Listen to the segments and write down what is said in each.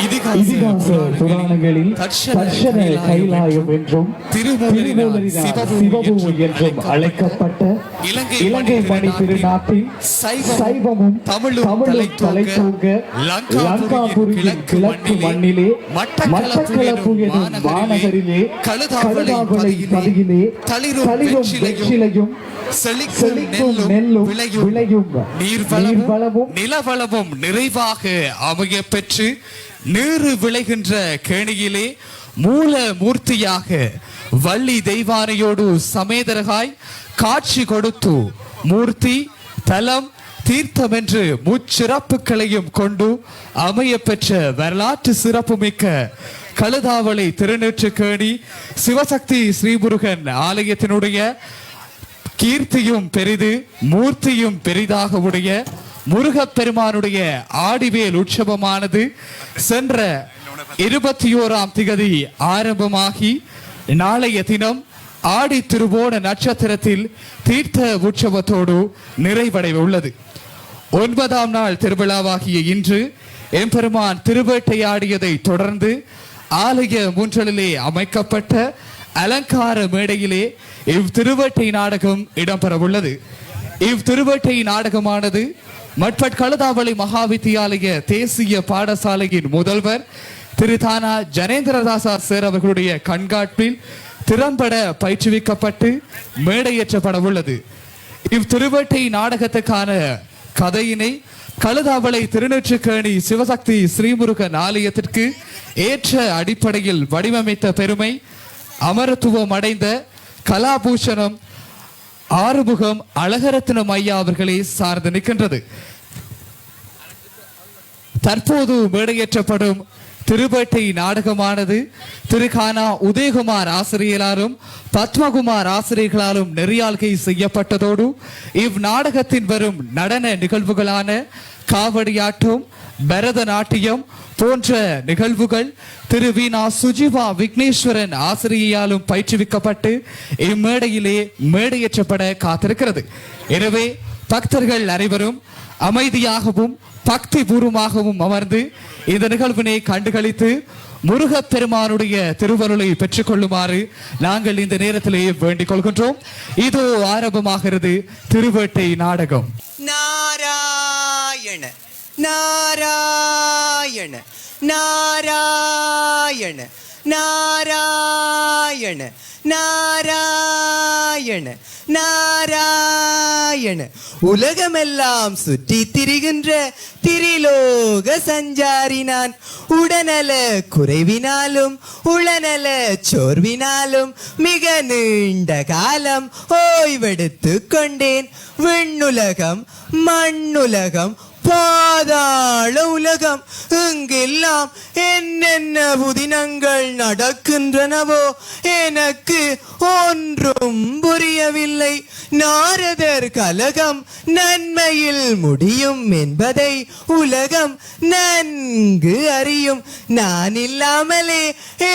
இதிகாச புராணங்களில் தட்சண கைலாயம் என்றும் திருமூலரின் சிவபூமி என்றும் அழைக்கப்பட்ட இலங்கை மணி திருநாட்டில் சைவமும் தமிழும் தலைத்தூங்க லங்காபுரியின் கிழக்கு மண்ணிலே மட்டக்களப்பு எனும் மாநகரிலே கழுதாவளை பதியிலே தளிரும் வெற்றிலையும் செழிக்கும் நெல்லும் விளையும் நீர்வளமும் நிலவளமும் நிறைவாக அமைய பெற்று நீரு விளைகின்ற கேணியிலே மூல மூர்த்தியாக வள்ளி தெய்வானையோடு சமேதரகாய் காட்சி கொடுத்து மூர்த்தி தலம் தீர்த்தம் என்று முச்சிறப்புகளையும் கொண்டு அமைய பெற்ற வரலாற்று சிறப்புமிக்க கழுதாவளை திருநெற்றுக்கேணி சிவசக்தி ஸ்ரீமுருகன் ஆலயத்தினுடைய கீர்த்தியும் பெரிது மூர்த்தியும் பெரிதாக உடைய முருகப்பெருமானுடைய ஆடிவேல் உற்சவமானது சென்ற 21ஆம் திகதி ஆரம்பமாகி நாளைய தினம் ஆடி திருவோண நட்சத்திரத்தில் தீர்த்த உற்சவத்தோடு நிறைவடைய உள்ளது. 9ஆம் நாள் திருவிழாவாகிய இன்று எம்பெருமான் திருவேட்டையாடியதை தொடர்ந்து ஆலய முன்றலிலே அமைக்கப்பட்ட அலங்கார மேடையிலே திருவேட்டை நாடகம் இடம்பெற உள்ளது. திருவேட்டை நாடகமானது மட்பட் கழுதாவளை மகாவித்தியாலய தேசிய பாடசாலையின் முதல்வர் திரு தானா ஜனேந்திரதாசா சேர் அவர்களுடைய கண்காட்பில் திறம்பட பயிற்றுவிக்கப்பட்டு மேடையேற்றப்பட உள்ளது. திருவேட்டை நாடகத்துக்கான கதையினை கழுதாவளை திருநெற்றுக்கேணி சிவசக்தி ஸ்ரீமுருகன் ஆலயத்திற்கு ஏற்ற அடிப்படையில் வடிவமைத்த பெருமை அமரத்துவம் அடைந்த கலாபூஷணம் ஆறுமுகம் அழகரத்னம் ஐயா அவர்களே சார்ந்து நிற்கின்றது. தற்போது மேடையேற்றப்படும் திருவேட்டை நாடகமானது திருகானா உதயகுமார் ஆசிரியராலும் பத்மகுமார் ஆசிரியர்களாலும் நெறியாள்கை செய்யப்பட்டதோடு இவ்நாடகத்தின் வரும் நடன நிகழ்வுகளான காவடியாட்டம் பரதநாட்டியம் போன்ற நிகழ்வுகள் திரு வீணா சுஜிவா விக்னேஸ்வரன் ஆசிரியையாலும் பயிற்றுவிக்கப்பட்டு இம்மேடையிலே மேடையேற்றப்பட காத்திருக்கிறது. எனவே பக்தர்கள் அனைவரும் அமைதியாகவும் பக்தி பூர்வமாகவும் அமர்ந்து இந்த நிகழ்வினை கண்டுகளித்து முருகப்பெருமானுடைய திருவருளை பெற்றுக் கொள்ளுமாறு நாங்கள் இந்த நேரத்திலே வேண்டிக் கொள்கின்றோம். இதோ ஆரம்பமாகிறது திருவேட்டை நாடகம். நாராயண நாராயண நாராயண நாராயண நாராயண நாராயண உலகமெல்லாம் சுற்றி திரிகின்ற திரிலோக சஞ்சாரி நான் உடனல குறைவினாலும் உளநல சோர்வினாலும் மிக நீண்ட காலம் ஓய்வெடுத்து கொண்டேன். விண்ணுலகம் மண்ணுலகம் பாதாள உலகம் இங்கெல்லாம் என்னென்ன புதினங்கள் நடக்கின்றனவோ எனக்கு ஒன்றும் புரியவில்லை. நாரதர் கலகம் நன்மையில் முடியும் என்பதை உலகம் நன்கு அறியும். நான் இல்லாமலே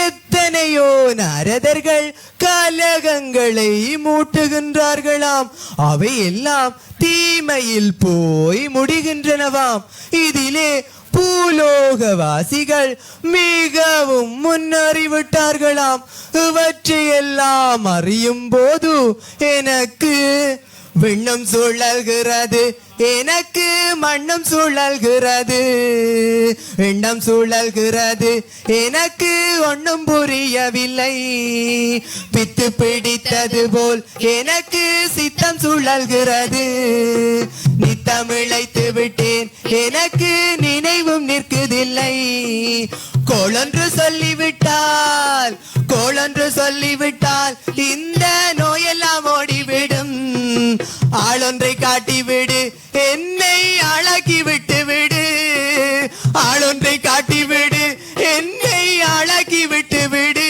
எத்தனையோ நாரதர்கள் கலகங்களை மூட்டுகின்றார்களாம். அவை எல்லாம் தீமையில் போய் முடிகின்றனவாம். இதிலே பூலோகவாசிகள் மிகவும் முன்னறிவிட்டார்களாம். இவற்றையெல்லாம் அறியும் போது எனக்கு விண்ணும் சுழல்கிறது, எனக்கு மண்ணும் சுழல்கிறது, எண்ணம் சுழல்கிறது, எனக்கு ஒன்றும் புரியவில்லை. பித்து பிடித்தது போல் எனக்கு சித்தம் சுழல்கிறது. நித்தம் இழைத்து விட்டேன், எனக்கு நினைவும் நிற்குதில்லை. கோளொன்று சொல்லிவிட்டால் கோளொன்று சொல்லிவிட்டால் இந்த நோயெல்லாம் ஓடிவிடும். ஆளொன்றை காட்டிவிடு, என்னை அழகி விட்டு விடு. ஆளொன்றை காட்டிவிடு, என்னை அழகி விட்டு விடு.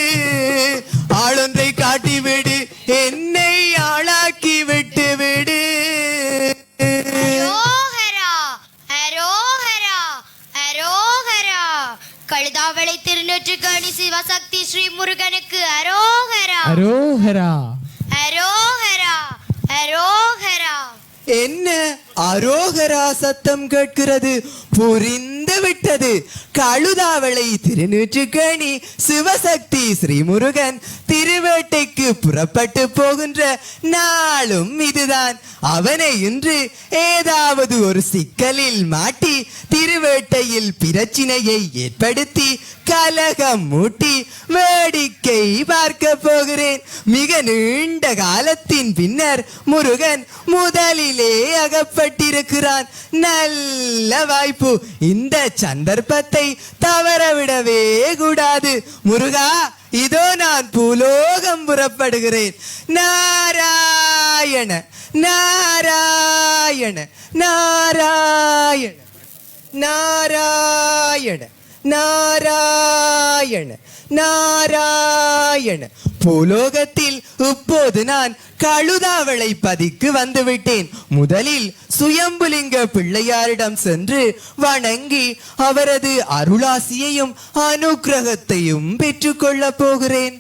ஆளொன்றை காட்டிவிடு, என்னை அழகி விட்டு விடு. கழுதாவளை திருநெற்றுக்கேணி சிவசக்தி ஸ்ரீ முருகனுக்கு அரோகரா அரோகரா அரோகரா அரோகரா. என்ன அரோகரா சத்தம் கேட்கிறது. புரிந்து விட்டது. கழுதாவளை திருநூற்றுக்கேணி சிவசக்தி ஸ்ரீமுருகன் திருவேட்டைக்கு புறப்பட்டு போகின்ற நாளும் இதுதான். அவனை இன்று ஏதாவது ஒரு சிக்கலில் மாட்டி திருவேட்டையில் பிரச்சினையை ஏற்படுத்தி கலகம் மூட்டி வேடிக்கை பார்க்க போகிறேன். மிக நீண்ட காலத்தின் பின்னர் முருகன் முதலிலே அகப்பட்டிருக்கிறான். நல்ல வாய்ப்பு. இந்த சந்தர்ப்பத்தை தவறவிடவே கூடாது. முருகா, இதோ நான் பூலோகம் புறப்படுகிறேன். நாராயண நாராயண நாராயண நாராயண நாராயண நாராயண. பூலோகத்தில் இப்போது நான் கழுதாவளை பதிக்கு வந்துவிட்டேன். முதலில் சுயம்புலிங்க பிள்ளையாரிடம் சென்று வணங்கி அவரது அருளாசியையும் அனுக்கிரகத்தையும் பெற்றுக்கொள்ள போகிறேன்.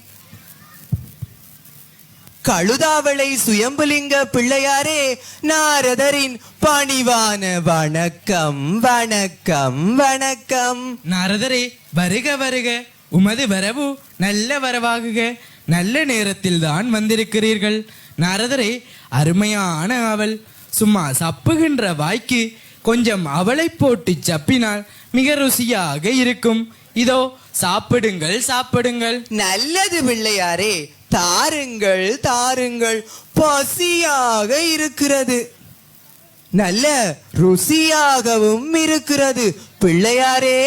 கழுதாவளை சுயம்புலிங்க பிள்ளையாரே, நாரதரின் பணிவான வணக்கம் வணக்கம் வணக்கம். நாரதரே, வருக வருக. உமது வரவு நல்ல வரவாகுக. நல்ல நேரத்தில் தான் வந்திருக்கிறீர்கள். நாரதரே, அருமையான அவள். சும்மா சப்புகின்ற வாய்க்கு கொஞ்சம் அவளை போட்டு சப்பினால் மிக ருசியாக இருக்கும். இதோ சாப்பிடுங்கள் சாப்பிடுங்கள். நல்லது பிள்ளையாரே, தாருங்கள் தாருங்கள். பசியாக இருக்கிறது, நல்ல ருசியாகவும் இருக்கிறது. பிள்ளையாரே.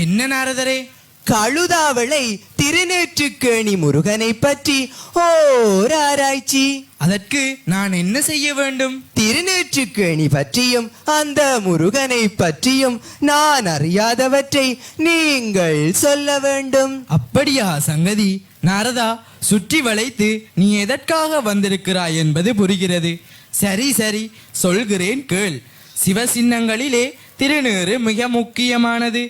என்ன நாரதரே? கழுதாவளை திருநேற்றுக்கேணி முருகனை பற்றி ஓர் ஆராய்ச்சி. அதற்கு நான் என்ன செய்ய வேண்டும்? திருநேற்றுக்கேணி பற்றியும் அந்த முருகனை பற்றியும் நான் அறியாதவற்றை நீங்கள் சொல்ல வேண்டும். அப்படியா சங்கதி? நாரதா, சுற்றி வளைத்து நீ எதற்காக வந்திருக்கிறாய் என்பது புரிகிறது. சரி சரி, சொல்கிறேன் கேள். சிவசின்னங்களிலே திருநீறு மிக முக்கியமானது.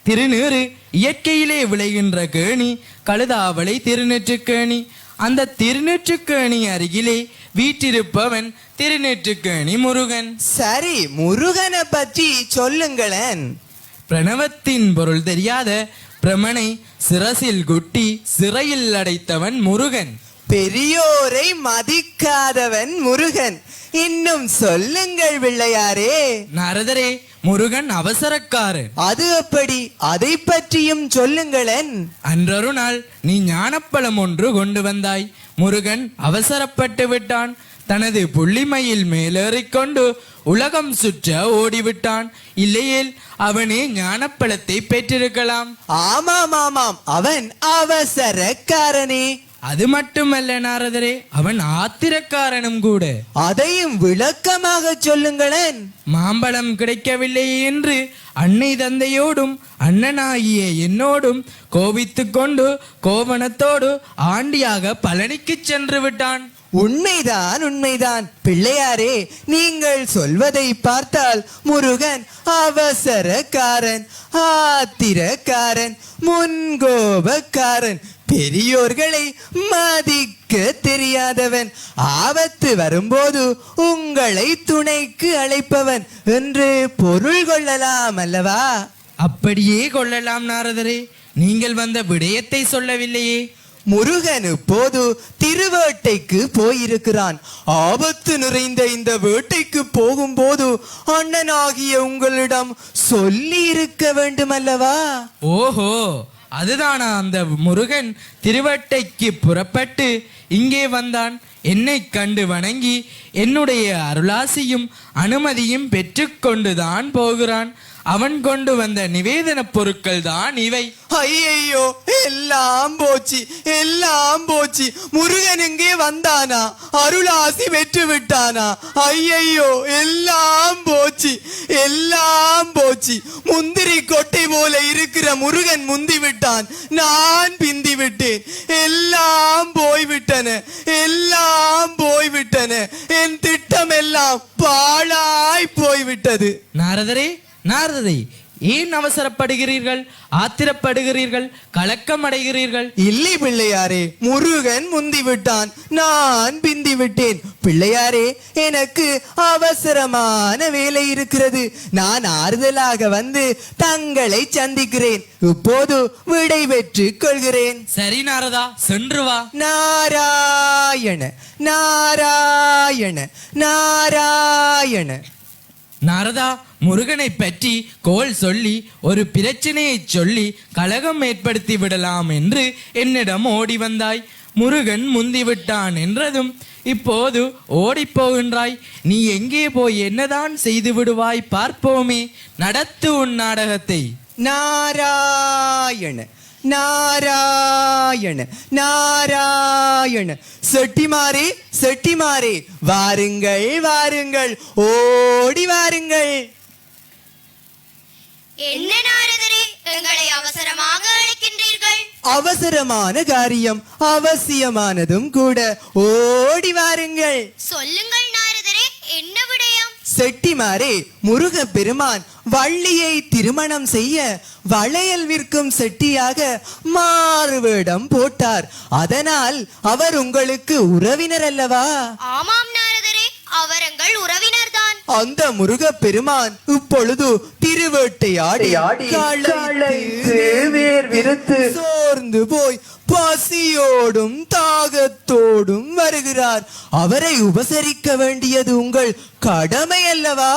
திருநீறு இயற்கையிலே விளைகின்ற கேணி கழுதாவளை திருநெற்றுக்கேணி. அந்த திருநெற்றுக்கேணி அருகிலே வீற்றிருப்பவன் திருநெற்றுக்கேணி முருகன். சரி, முருகனை பற்றி சொல்லுங்களேன். பிரணவத்தின் பொருள் தெரியாத பிரமனை சிரசில் குட்டி சிறையில் அடைத்தவன் முருகன். பெரியோரை மதிக்காதவன் முருகன். இன்னும் சொல்லுங்கள் பிள்ளையாரே. நாரதரே, முருகன் அவசரக்காரன். அது எப்படி? அதை பற்றியும் சொல்லுங்களேன். அன்றொரு நாள் நீ ஞானப்பழம் ஒன்று கொண்டு வந்தாய். முருகன் அவசரப்பட்டு விட்டான். தனது புள்ளிமையில் மேலேறிக்கொண்டு உலகம் சுற்ற ஓடிவிட்டான். இல்லையேல் அவனே ஞானப்பழத்தை பெற்றிருக்கலாம். ஆமாம் ஆமாம், அவன் அவசரக்காரனே. அது மட்டுமல்ல நாரதரே, அவன் ஆத்திரக்காரனும் கூட. அதையும் விளக்கமாக சொல்லுங்களேன். மாம்பழம் கிடைக்கவில்லை என்று அன்னை தந்தையோடும் அண்ணனாகிய என்னோடும் கோபித்துக் கொண்டு கோவணத்தோடு ஆண்டியாக பழனிக்கு சென்று விட்டான். உண்மைதான் உண்மைதான் பிள்ளையாரே. நீங்கள் சொல்வதை பார்த்தால் முருகன் அவசரக்காரன், ஆத்திரக்காரன், முன்கோபக்காரன், பெரியோர்களை மதிக்க தெரியாதவன், ஆபத்து வரும்போது உங்களை துணைக்கு அழைப்பவன் என்று பொருள் கொள்ளலாம் அல்லவா? அப்படியே கொள்ளலாம் நாரதரே. நீங்கள் வந்த விடயத்தை சொல்லவில்லையே. முருகன் இப்போது திருவேட்டைக்கு போயிருக்கிறான். ஆபத்து நிறைந்த இந்த வேட்டைக்கு போகும்போது அண்ணனாகிய உங்களிடம் சொல்லி இருக்க வேண்டும் அல்லவா? ஓஹோ, அதுதானா அந்த முருகன் திருவேட்டைக்கு புறப்பட்டு இங்கே வந்தான். என்னை கண்டு வணங்கி என்னுடைய அருளாசியும் அனுமதியும் பெற்றுக்கொண்டுதான் போகிறான். அவன் கொண்டு வந்த நிவேதன பொருட்கள் தான் இவை. ஐயோ, எல்லாம் போச்சு எல்லாம் போச்சு. முருகன் இங்கே வந்தானா? அருளாசி பெற்று விட்டானா? ஐயோ, எல்லாம் போச்சு எல்லாம் போச்சு. முந்திரி கொட்டை போல இருக்கிற முருகன் முந்தி விட்டான், நான் பிந்தி விட்டேன். எல்லாம் போய்விட்டன எல்லாம் போய்விட்டன. என் திட்டம் எல்லாம் பாழாய் போய்விட்டது. நாரதரே, நாரதரே, ஏன் அவசரப்படுகிறீர்கள், ஆத்திரப்படுகிறீர்கள், கலக்கம் அடைகிறீர்கள்? இல்லை பிள்ளையாரே, முருகன் முந்தி விட்டான், நான் பிந்தி விட்டேன். பிள்ளையாரே, எனக்கு அவசரமான வேலை இருக்கிறது. நான் ஆறுதலாக வந்து தங்களை சந்திக்கிறேன். இப்போது விடை பெற்றுக் கொள்கிறேன். சரி நாரதா, சென்று வா. நாராயண நாராயண நாராயண. நாரதா, முருகனை பற்றி கோல் சொல்லி ஒரு பிரச்சனையை சொல்லி கலகம் ஏற்படுத்தி விடலாம் என்று என்னிடம் ஓடி வந்தாய். முருகன் முந்திவிட்டான் என்றதும் இப்போது ஓடிப் போகின்றாய். நீ எங்கே போய் என்னதான் செய்து விடுவாய் பார்ப்போமே. நடத்து உன் நாடகத்தை. நாராயண நாராயண நாராயண. செட்டிமாரே செட்டிமாரே, வாருங்கள் வாருங்கள், ஓடி வாருங்கள். என்ன நாரதரே, எங்களை அவசரமாக அழைக்கின்றீர்கள்? அவசரமான காரியம், அவசியமானதும் கூட. ஓடி வாருங்கள். சொல்லுங்கள் நாரதரே, என்ன விடயம்? செட்டிமாரே, முருக பெருமான் வள்ளியை திருமணம் செய்ய வளையல் விற்கும் செட்டியாக மாறுவேடம் போட்டார். அதனால் அவர் உங்களுக்கு உறவினர் அல்லவா? ஆமாம் நாரதரே, அவர் எங்கள் உறவினர்தான். அந்த முருக பெருமான் இப்பொழுது திருவேட்டையாடி சோர்ந்து போய் பசியோடும் தாகத்தோடும் வருகிறார். அவரை உபசரிக்க வேண்டியது உங்கள் கடமை அல்லவா?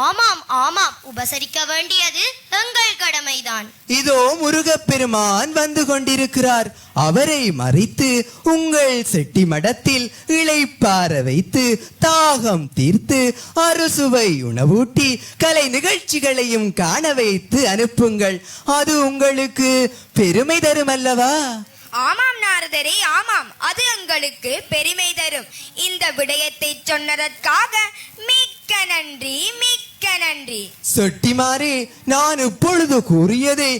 ஆமாம் ஆமாம், உபசரிக்க வேண்டியது எங்கள் கடமைதான். இதோ முருகப்பெருமான் வந்து கொண்டிருக்கிறார். அவரை மறித்து உங்கள் செட்டி மடத்தில் இளைப்பார வைத்து தாகம் தீர்த்து அறுசுவை உணவூட்டி கலை நிகழ்ச்சிகளையும் காண வைத்து அனுப்புங்கள். அது உங்களுக்கு பெருமை தரும் அல்லவா? ஆமாம் நாரதரே, ஆமாம், அது எங்களுக்கு பெருமை தரும். இந்த விடயத்தை சொன்னதற்காக மிக்க நன்றி, மிக்க நன்றி. செட்டிமாரே, நான் இப்பொழுது கூறியதை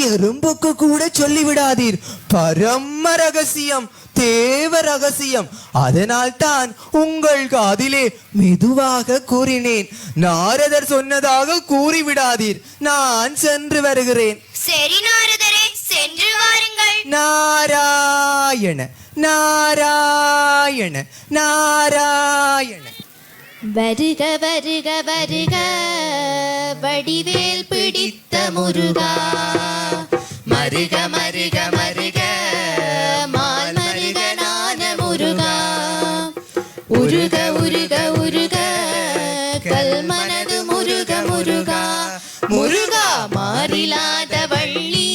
எறும்புக்கு கூட சொல்லிவிடாதீர். பரம ரகசியம், தேவ ரகசியம். அதனால் தான் உங்கள் காதிலே மெதுவாக கூறினேன். நாரதர் சொன்னதாக கூறிவிடாதீர். நான் சென்று வருகிறேன். சரி நாரதரே, சென்று வாருங்கள். நாராயண நாராயண நாராயண. வருக வருக வருக, வடிவேல் பிடித்த முருகா. மருக மருக மருக, மால் மருகனான முருகா. உருக உருக உருக, கல்மனது முருக முருகா. முருகா, மாறிலாத வள்ளி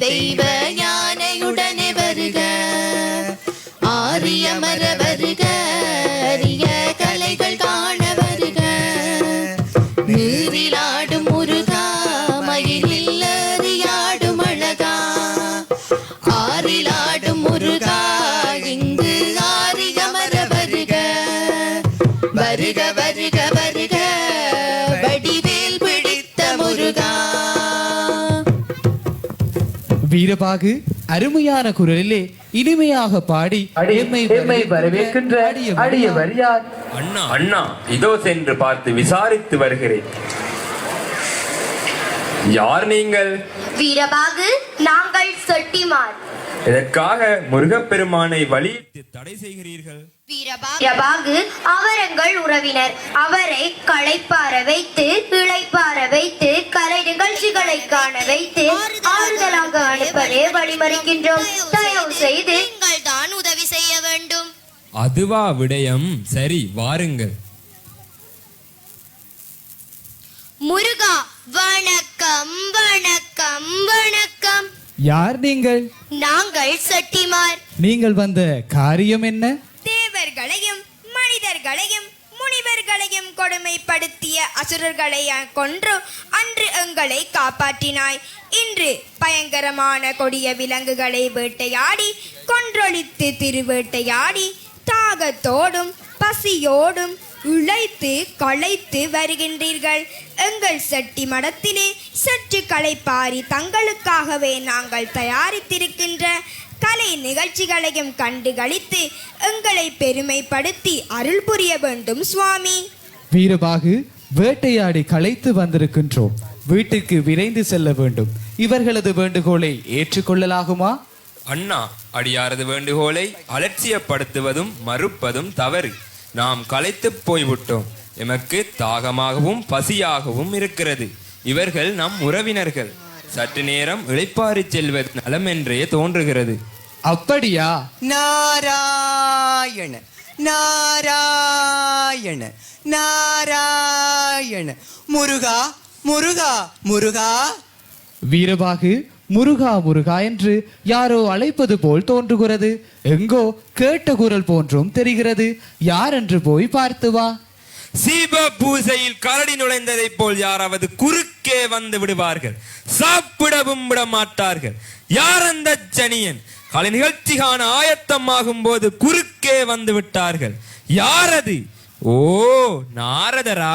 தெய்வ யானையுடனே வருக. ஆரிய மர வருக, அரிய கலைகள் காண வருக. நீரிலாடும் முருகா, மயிலில் அறியாடும் அழகா. ஆறிலாடும் முருகா, இங்கு ஆரிய மர வருக. வருக வருக வருக, வடிவேல் பிடித்த முருகா. வீரபாகு அருமையான குரலிலே இனிமையாக பாடி எம்மை வரவேற்கின்ற அடியவர் யார்? அண்ணா, இதோ சென்று பார்த்து விசாரித்து வருகிறேன். யார் நீங்கள்? வீரபாகு, நாங்கள் செட்டிமார். எதற்காக முருகப்பெருமானை வழியிட்டு தடை செய்கிறீர்கள்? வீரபாகு, அவர் எங்கள் உறவினர். அவரை களைப்பார வைத்து இளைப்பார வைத்து கலை நிகழ்ச்சிகளை காண வைத்து ஆறுதலாக அனுப்பவே வழிமறிக்கின்றோம். தயவு செய்து நீங்கள் தான் உதவி செய்ய வேண்டும். அதுவா விடயம்? சரி, வாருங்கள். முருகா, வணக்கம் வணக்கம் வணக்கம். யார் நீங்கள்? நாங்கள் செட்டிமார். நீங்கள் வந்த காரியம் என்ன? தேவர்களையும் மனிதர்களையும் முனிவர்களையும் கொடுமைப்படுத்திய அசுரர்களை கொன்று அன்று எங்களை காப்பாற்றினாய். இன்று பயங்கரமான கொடிய விலங்குகளை வேட்டையாடி கொன்றொழித்து திருவேட்டையாடி தாகத்தோடும் பசியோடும் உழைத்து களைத்து வருகின்றீர்கள். எங்கள் செட்டி மடத்திலே சற்று களைப்பாரி தங்களுக்காகவே நாங்கள் தயாரித்திருக்கின்ற கலை நிகழ்ச்சிகளையும் கண்டு களித்து எங்களை பெருமைப்படுத்தி அருள் புரிய வேண்டும் சுவாமி. வீரபாகு, வேட்டையாடி களைத்து வந்திருக்கின்றோம். வீட்டுக்கு விரைந்து செல்ல வேண்டும். இவர்களது வேண்டுகோளை ஏற்றுக்கொள்ளலாகுமா? அண்ணா, அடியாரது வேண்டுகோளை அலட்சியப்படுத்துவதும் மறுப்பதும் தவறு. நாம் களைத்துப் போய்விட்டோம். எமக்கு தாகமாகவும் பசியாகவும் இருக்கிறது. இவர்கள் நம் உறவினர்கள். சற்று நேரம் இளைப்பாறிச் செல்வது நலம் என்றே தோன்றுகிறது. அப்படியா? நாராயண நாராயண நாராயண. முருகா முருகா முருகா. வீரபாகு, முருகா முருகா என்று யாரோ அழைப்பது போல் தோன்றுகிறது. எங்கோ கேட்ட குரல் போன்றும் தெரிகிறது. யார் என்று போய் பார்த்து வா. சீப பூசையில் கரடி நுழைந்ததைப் போல் யாராவது குறுக்கே வந்து விடுவார்கள். சாப்பிடவும் விட மாட்டார்கள். யார் அந்த சனியன்? கலை நிகழ்ச்சி காண ஆயத்தமாகும் போது குறுக்கே வந்து விட்டார்கள். யார் அது? ஓ, நாரதரா?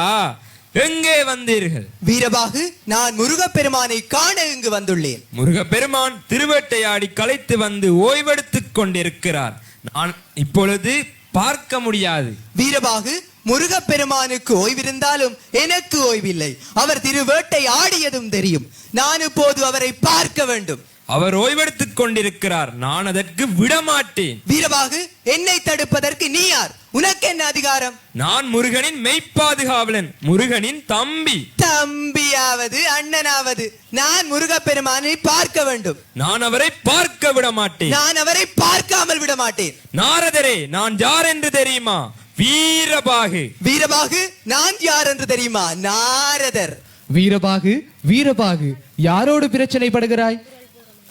எங்கே வந்தீர்கள்? வீரபாகு, நான் முருகப்பெருமானை காண இங்கு வந்துள்ளேன். முருகப்பெருமான் திருவேட்டையாடி களைத்து வந்து ஓய்வெடுத்துக் கொண்டிருக்கிறார். நான் இப்பொழுது பார்க்க முடியாது. வீரபாகு, முருகப்பெருமானுக்கு ஓய்விருந்தாலும் எனக்கு ஓய்வில்லை. அவர் திருவேட்டை ஆடியதும் தெரியும். நான் இப்போது அவரை பார்க்க வேண்டும். அவர் ஓய்வெடுத்துக் கொண்டிருக்கிறார். நான் அதற்கு விடமாட்டேன். வீரபாகு, என்னை தடுப்பதற்கு நீ யார்? உனக்கு என்ன அதிகாரம்? நான் முருகனின் மெய்ப்பாதுகாவலன், முருகனின் தம்பி. தம்பியாவது அண்ணனாவது, நான் முருகப்பெருமானை பார்க்க வேண்டும். நான் அவரை பார்க்க விட மாட்டேன். நான் அவரை பார்க்காமல் விட மாட்டேன். நாரதரே, நான் யார் என்று தெரியுமா? வீரபாகு. வீரபாகு, நான் யார் என்று தெரியுமா? நாரதர். வீரபாகு, வீரபாகு, யாரோடு பிரச்சனை படுகிறாய்?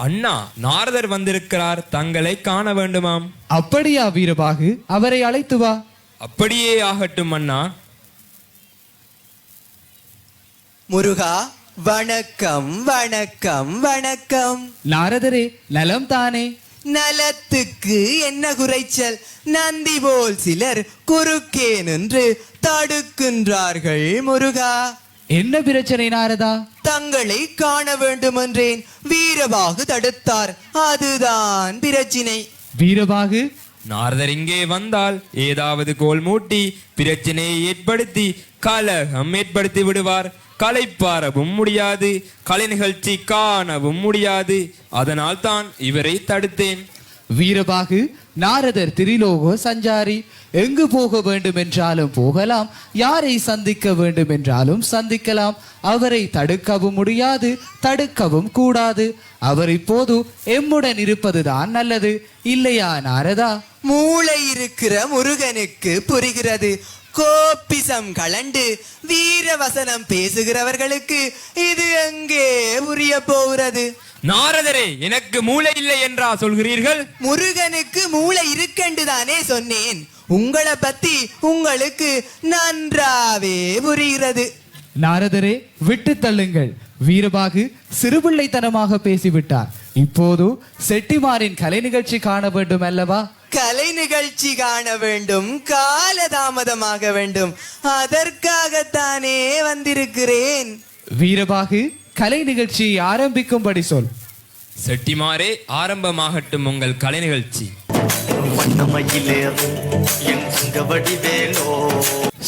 அண்ணா, நாரதர் வந்திருக்கிறார். தங்களை காண வேண்டுமாம். அப்படியா வீரபாகு? அவரை அழைத்து வா. அப்படியே ஆகட்டும் அண்ணா. முருகா, வணக்கம் வணக்கம் வணக்கம். நாரதரே, நலம் தானே? நலத்துக்கு என்ன குறைச்சல்? நந்தி போல் சிலர் குறுக்கே நின்று தடுக்கின்றார்கள். முருகா, என்ன பிரச்சனை நாரதா? தங்களை காண வேண்டும் என்றேன். வீரபாகு தடுத்தார். அதுதான் பிரச்சினை. வீரபாகு, நாரதர் இங்கே வந்தால் ஏதாவது கோல் மூட்டி பிரச்சனையை ஏற்படுத்தி கலகம் ஏற்படுத்தி விடுவார். களைப்பாரவும் முடியாது, கலை நிகழ்ச்சி காணவும் முடியாது. அதனால் தான் இவரை தடுத்தேன். வீரபாகு, நாரதர் திரிலோக சஞ்சாரி. எங்கு போக வேண்டும் என்றாலும் போகலாம், யாரை சந்திக்க வேண்டும் என்றாலும் சந்திக்கலாம். அவரை தடுக்கவும் முடியாது, தடுக்கவும் கூடாது. அவர் இப்போது எம்முடன் இருப்பதுதான் நல்லது, இல்லையா நாரதா? மூளை இருக்கிற முருகனுக்கு புரிகிறது. கோப்பிசம் கலண்டு வீரவசனம் பேசுகிறவர்களுக்கு இது எங்கே புரிய போகிறது? நாரதரே, எனக்கு மூளை இல்லை என்றா சொல்கிறீர்கள்? முருகனுக்கு மூளை இருக்கென்று தானே சொன்னேன். உங்களை பத்தி உங்களுக்கு நன்றாவே புரிகிறது. நாரதரே, விட்டு தள்ளுங்கள். வீரபாகு சிறுபிள்ளைத்தனமாக பேசிவிட்டார். இப்போது செட்டிமாரின் கலை நிகழ்ச்சி காண வேண்டும் அல்லவா? கலை நிகழ்ச்சி காண வேண்டும், காலதாமதமாக வேண்டும். அதற்காகத்தானே வந்திருக்கிறேன். வீரபாகு, கலை நிகழ்ச்சியை ஆரம்பிக்கும்படி சொல். செட்டிமாரே, ஆரம்பமாகட்டும் உங்கள் கலை நிகழ்ச்சி.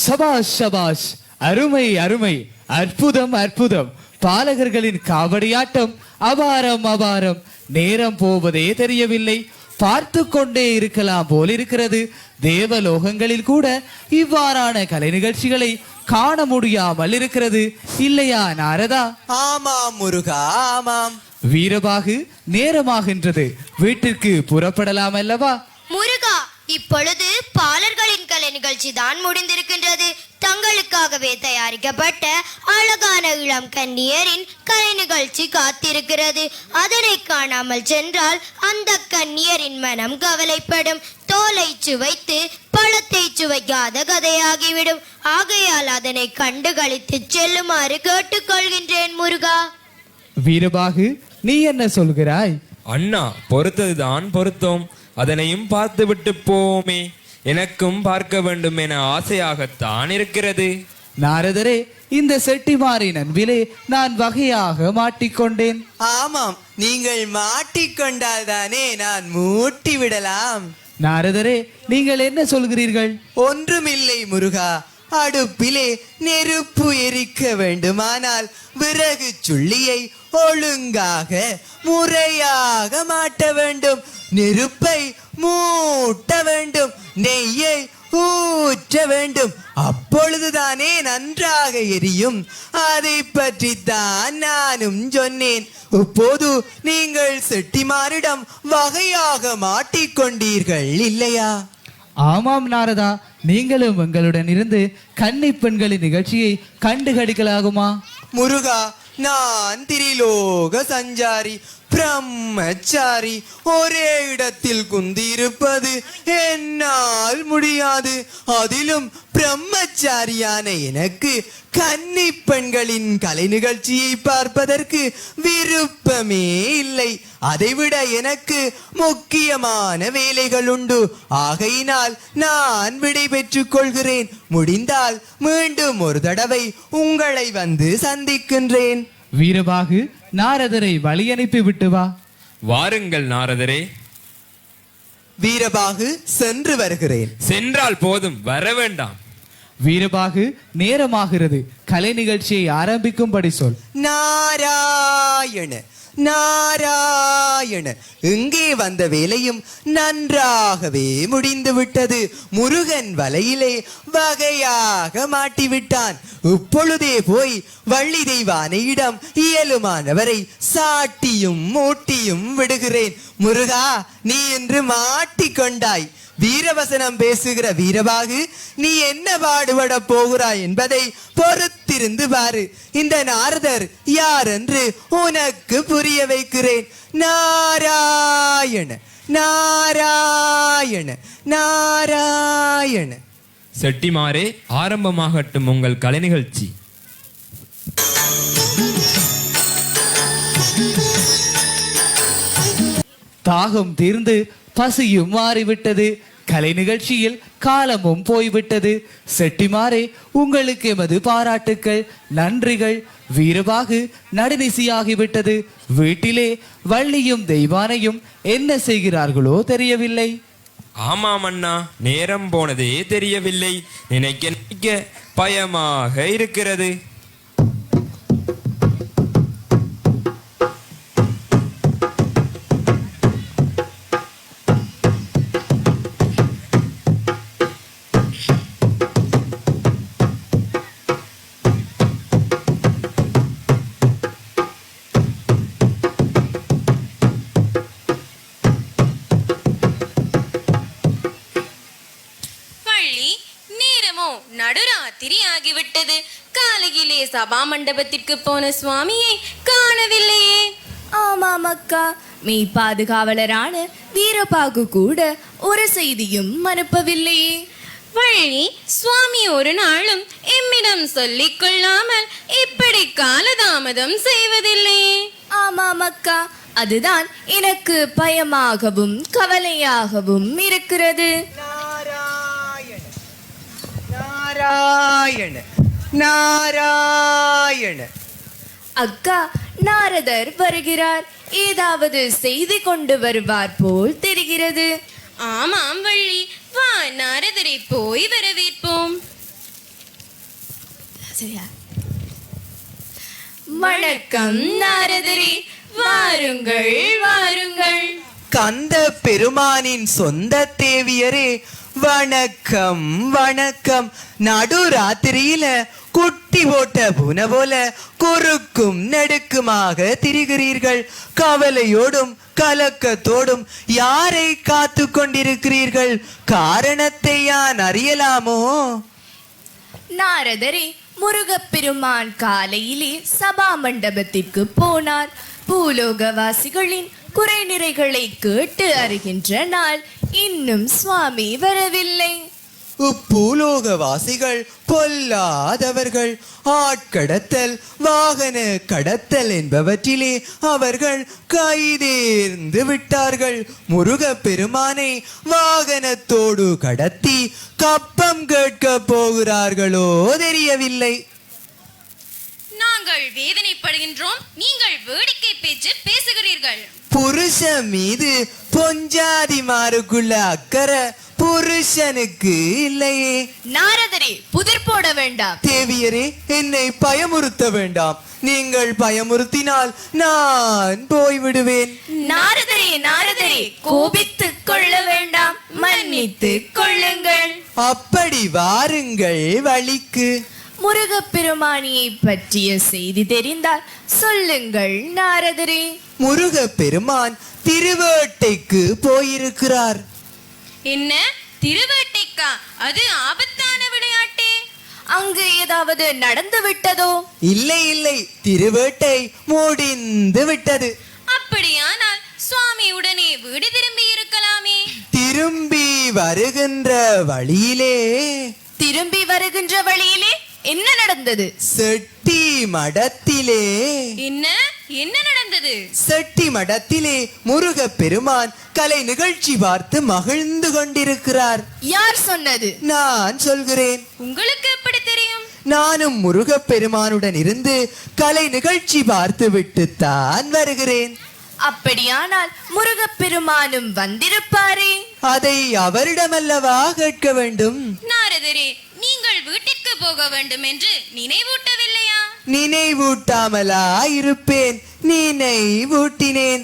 சபாஷ் சபாஷ், அருமை அருமை, அற்புதம் அற்புதம். பாலகர்களின் காவடியாட்டம் அபாரம் அபாரம். நேரம் போவதே தெரியவில்லை. பார்த்து கொண்டே இருக்கலாம் போல் இருக்கிறது. தேவலோகங்களில் கூட இவ்வாறான கலை நிகழ்ச்சிகளை காண முடியாமல் இருக்கிறது, இல்லையா நாரதா? ஆமாம் முருகா, ஆமாம். வீரபாகு, நேரமாகின்றது. வீட்டிற்கு புறப்படலாம் அல்லவா? முருகா, இப்பொழுது பாலர்களின் கலை நிகழ்ச்சி தான் முடிந்திருக்கின்றது. தங்களுக்காகவே தயாரிக்கப்பட்ட அழகான இளம் கன்னியரின் கலை நிகழ்ச்சி காத்திருக்கிறது. அதனை காணாமல் சென்றால் அந்த கன்னியரின் மனம் கவலைப்படும். தோலை சுவைத்து பழத்தை சுவைக்காத கதையாகிவிடும். ஆகையால் அதனை கண்டு களித்து செல்லுமாறு கேட்டுக்கொள்கின்றேன் முருகா. வீரபாகு, நீ என்ன சொல்கிறாய்? அண்ணா, பொறுத்ததுதான் பொருத்தோம். அதனையும் பார்த்து விட்டு போமே. எனக்கும் பார்க்க வேண்டும் என ஆசையாகத்தான் இருக்கிறது. நாரதரே, இந்த செட்டிமாரின் அன்பிலே நான் வகையாக மாட்டிக்கொண்டேன். ஆமாம், நீங்கள் மாட்டிக்கொண்டால் தானே நான் மூட்டி விடலாம். நாரதரே, நீங்கள் என்ன சொல்கிறீர்கள்? ஒன்றுமில்லை முருகா. அடுப்பிலே நெருப்பு எரிக்க வேண்டுமானால் விறகு சுள்ளியை ஒழுங்காக முறையாக மாட்ட வேண்டும், நெருப்பை மூட்ட வேண்டும், நெய்யை ஊற்ற வேண்டும், அப்பொழுதுதானே நன்றாக எரியும். அதை பற்றித்தான் நானும் சொன்னேன். இப்போது நீங்கள் செட்டிமாரிடம் வகையாக மாட்டிக்கொண்டீர்கள் இல்லையா? ஆமாம் நாரதா, நீங்களும் எங்களுடன் இருந்து கன்னி பெண்களின் நிகழ்ச்சியை கண்டுகளிக்கலாகுமா? முருகா, நான் திரிலோக சஞ்சாரி, பிரம்மச்சாரி, ஒரே இடத்தில் குந்தியிருப்பது என்னால் முடியாது. அதிலும் பிரம்மச்சாரியான எனக்கு கன்னி பெண்களின் கலை நிகழ்ச்சியை பார்ப்பதற்கு விருப்பமே இல்லை. அதைவிட எனக்கு முக்கியமான வேலைகள் உண்டு. ஆகையினால் நான் விடை பெற்றுக் கொள்கிறேன். முடிந்தால் மீண்டும் ஒரு தடவை உங்களை வந்து சந்திக்கின்றேன். வீரபாகு, நாரதரை வழி அனுப்பி விட்டு வா. வாருங்கள் நாரதரே. வீரபாகு, சென்று வருகிறேன். சென்றால் போதும், வர வேண்டாம். வீரபாகு, நேரமாகிறது, கலை நிகழ்ச்சியை ஆரம்பிக்கும்படி சொல். நாராயண நாராயண, இங்கே வந்த வேலையும் நன்றாகவே முடிந்து விட்டது. முருகன் வலையிலே வகையாக மாட்டிவிட்டான். இப்பொழுதே போய் வள்ளி தெய்வானையிடம் இயலுமானவரை சாட்டியும் மூட்டியும் விடுகிறேன். முருகா, நீ என்று மாட்டிக்கொண்டாய். வீரவசனம் பேசுகிற வீரபாகு, நீ என்ன பாடுபட போகிறாய் என்பதை பொறுத்திருந்து பாரு. இந்த நாரதர் யார் என்று உனக்கு புரிய வைக்கிறேன். நாராயண நாராயண நாராயண. செட்டிமாரே, ஆரம்பமாகட்டும் உங்கள் கலை நிகழ்ச்சி. தாகம் தீர்ந்து பசியும் மாறிவிட்டது. கலை நிகழ்ச்சியில் காலமும் போய்விட்டது. செட்டிமாரே, உங்களுக்கு எமது பாராட்டுக்கள், நன்றிகள். வீரபாகு நடுநிசியாகிவிட்டது. வீட்டிலே வள்ளியும் தெய்வானையும் என்ன செய்கிறார்களோ தெரியவில்லை. ஆமாம் அண்ணா, நேரம் போனதே தெரியவில்லை. நினைக்க பயமாக இருக்கிறது. நடுராத்திரி ஆகிவிட்டது. காலையிலே சபா மண்டபத்திற்கு போன சுவாமியை காணவில்லையே. ஆமாம் அக்கா, மெய் பாதுகாவலரான வீரபாகு கூட ஒரு செய்தியும் அனுப்பவில்லையே. வள்ளி, சுவாமி ஒரு நாளும் எம்மிடம் சொல்லிக் கொள்ளாமல் இப்படி காலதாமதம் செய்வதில்லையே. ஆமாம் அக்கா, அதுதான் எனக்கு பயமாகவும் கவலையாகவும் இருக்கிறது. நாராயண நாராயண. அக்கா, நாரதர் வருகிறார். ஏதாவது செய்தி கொண்டு வருவார் போல் தெரிகிறது. ஆமாம் வள்ளி, வா, நாரதரை போய் வரவேற்போம். வணக்கம் நாரதரே, வாருங்கள் வாருங்கள். கந்த பெருமானின் சொந்த தேவியரே, வணக்கம் வணக்கம். நடுராத்திரியில குட்டி போட்ட பூனை போல குறுக்கும் நெடுக்குமாக திரிகிறீர்கள். கவலையோடும் கலக்கத்தோடும் யாரை காத்து கொண்டிருக்கிறீர்கள்? காரணத்தை யான் அறியலாமோ? நாரதரே, முருகப்பெருமான் காலையிலே சபா மண்டபத்திற்கு போனார். பூலோகவாசிகளின் குறை நிறைகளை கேட்டு அறிகின்ற நாள் இன்னும் சுவாமி வரவில்லை. பூலோகவாசிகள் பொல்லாதவர்கள். ஆட்கடத்தல், வாகன கடத்தல் என்பவற்றிலே அவர்கள் கைதேர்ந்து விட்டார்கள். முருகப் பெருமானை வாகனத்தோடு கடத்தி கப்பம் கேட்க போகிறார்களோ தெரியவில்லை. நாங்கள் வேதனைப்படுகின்றோம், நீங்கள் வேடிக்கை பேச்சு பேசுகிறீர்கள். புருஷ மீது பொஞ்சாதிமாருக்குள்ள அக்கறை புருஷனுக்கு இல்லையே. நாரதரே, புதிர் போட வேண்டாம். தேவியரே, என்னை பயமுறுத்த வேண்டாம். நீங்கள் பயமுறுத்தினால் நான் போய்விடுவேன். நாரதரே, நாரதரே, கோபித்துக் கொள்ள வேண்டாம், மன்னித்துக் கொள்ளுங்கள். அப்படி வாருங்கள் வழிக்கு. முருகப்பெருமானியை பற்றிய செய்தி தெரிந்தால் சொல்லுங்கள் நாரதரே. முருகப்பெருமான் திருவேட்டைக்கு போயிருக்கிறார். என்ன திருவேட்டைக்கா? அது ஆபத்தான விளையாட்டே. அங்கு ஏதாவது நடந்து விட்டதோ? இல்லை இல்லை, திருவேட்டை முடிந்து விட்டது. அப்படியானால் சுவாமி உடனே வீடு திரும்பி இருக்கலாமே. திரும்பி வருகின்ற வழியிலே என்ன நடந்தது? செட்டி மடத்திலே என்ன நடந்தது? செட்டி மடத்திலே முருகப்பெருமான் கலை நிகழ்ச்சி பார்த்து மகிழ்ந்து கொண்டிருக்கிறார். யார் சொன்னது? நான் சொல்கிறேன். உங்களுக்கு எப்படி தெரியும்? நானும் முருகப்பெருமானுடன் இருந்து கலை நிகழ்ச்சி பார்த்து விட்டுத்தான் வருகிறேன். அப்படியானால் முருகப்பெருமானும் வந்திருப்பாரே. அதை அவரிடமல்லவா கேட்க வேண்டும். நாரதரே, நீங்கள் வீட்டிற்கு போக வேண்டும் என்று நினைவூட்டவில்லையா? நினைவூட்டாமலா இருப்பேன்? நினைவூட்டினேன்.